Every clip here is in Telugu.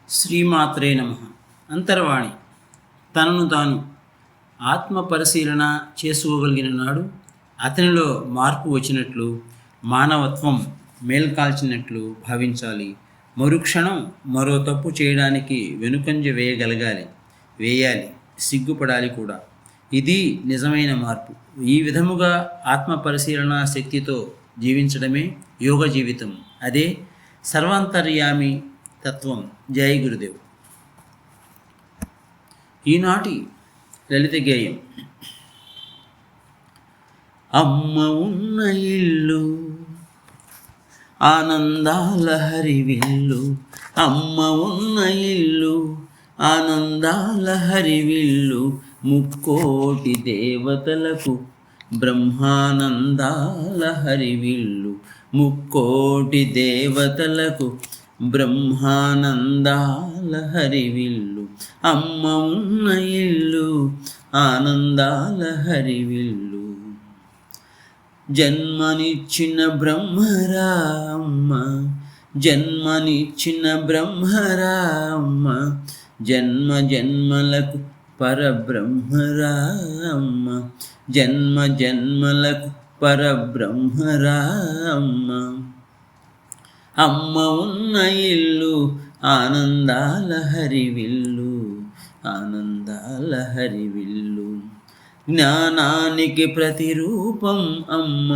శ్రీమాత్రే నమః. అంతర్వాణి తనను తాను ఆత్మ పరిశీలన చేసుకోగలిగిన నాడు అతనిలో మార్పు వచ్చినట్లు, మానవత్వం మేల్కాల్చినట్లు భావించాలి. మరుక్షణం మరో తప్పు చేయడానికి వెనుకంజ వేయాలి, సిగ్గుపడాలి కూడా. ఇది నిజమైన మార్పు. ఈ విధముగా ఆత్మ పరిశీలన శక్తితో జీవించడమే యోగ జీవితం. అదే సర్వాంతర్యామి తత్వం. జై గురుదేవ్. ఈనాటి లలిత గేయం. అమ్మ ఉన్న ఇల్లు ఆనందాల హరివిల్లు, అమ్మ ఉన్న ఇల్లు ఆనందాల హరివిల్లు, ముక్కోటి దేవతలకు బ్రహ్మానందాల హరివిల్లు, ముక్కోటి దేవతలకు బ్రహ్మానందాల హరివిల్లు, అమ్మ ఉన్న ఇల్లు ఆనందాల హరివిల్లు. జన్మనిచ్చిన బ్రహ్మరా అమ్మ, జన్మనిచ్చిన బ్రహ్మరా అమ్మ, జన్మ జన్మలకు పరబ్రహ్మరా అమ్మ, జన్మ జన్మలకు పరబ్రహ్మరా అమ్మ. అమ్మ ఉన్న ఇల్లు ఆనందాల హరివిల్లు, ఆనందాల హరివిల్లు. జ్ఞానానికి ప్రతిరూపం అమ్మ,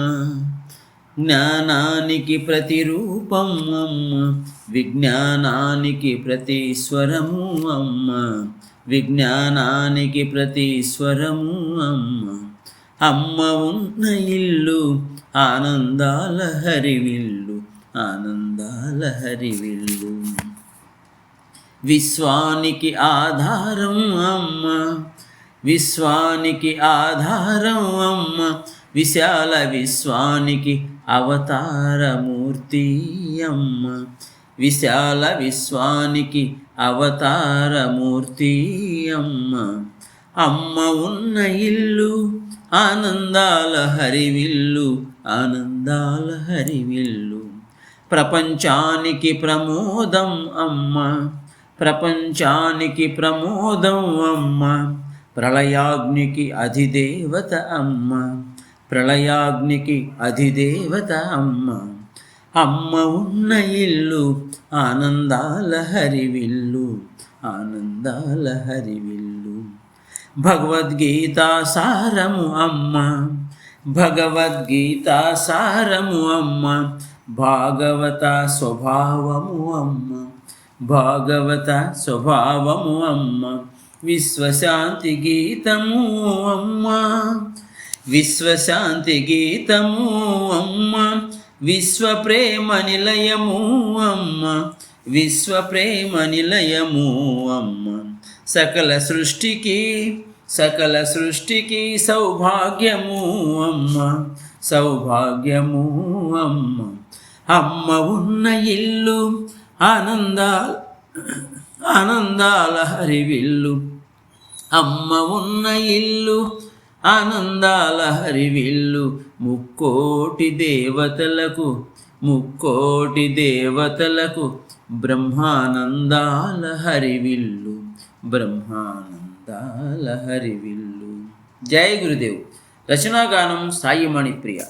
జ్ఞానానికి ప్రతిరూపం అమ్మ, విజ్ఞానానికి ప్రతిస్వరము అమ్మ, విజ్ఞానానికి ప్రతిస్వరము అమ్మ. అమ్మ ఉన్న ఇల్లు ఆనందాల హరివిల్లు, ఆనందాల హరివిల్లు. విశ్వానికి ఆధారం అమ్మ, విశ్వానికి ఆధారం అమ్మ, విశాల విశ్వానికి అవతారమూర్తి అమ్మ, విశాల విశ్వానికి అవతారమూర్తి అమ్మ. అమ్మ ఉన్న ఇల్లు ఆనందాల హరివిల్లు, ఆనందాల హరివిల్లు. ప్రపంచానికి ప్రమోదం అమ్మ, ప్రపంచానికి ప్రమోదం అమ్మ, ప్రళయాగ్నికి అధిదేవత అమ్మ, ప్రళయాగ్నికి అధిదేవత అమ్మ. అమ్మ ఉన్న ఇల్లు ఆనందాల హరివిల్లు, ఆనందాల హరివిల్లు. భగవద్గీత సారము అమ్మ, భగవద్గీత సారము అమ్మ, భాగవత స్వభావము అమ్మ, భాగవత స్వభావము అమ్మ. విశ్వశాంతి గీతము అమ్మ, విశ్వశాంతి గీతము అమ్మ, విశ్వ ప్రేమ నిలయము అమ్మ, విశ్వ ప్రేమ నిలయము అమ్మ. సకల సృష్టికి, సకల సృష్టికి సౌభాగ్యము అమ్మ, సౌభాగ్యము అమ్మ. అమ్మ ఉన్న ఇల్లు ఆనందాల హరివిల్లు, అమ్మ ఉన్న ఇల్లు ఆనందాల హరివిల్లు. ముక్కోటి దేవతలకు, ముక్కోటి దేవతలకు బ్రహ్మానందాల హరివిల్లు, బ్రహ్మానందాల హరివిల్లు. జై గురుదేవ్. రచనాగానం సాయి మణిప్రియ.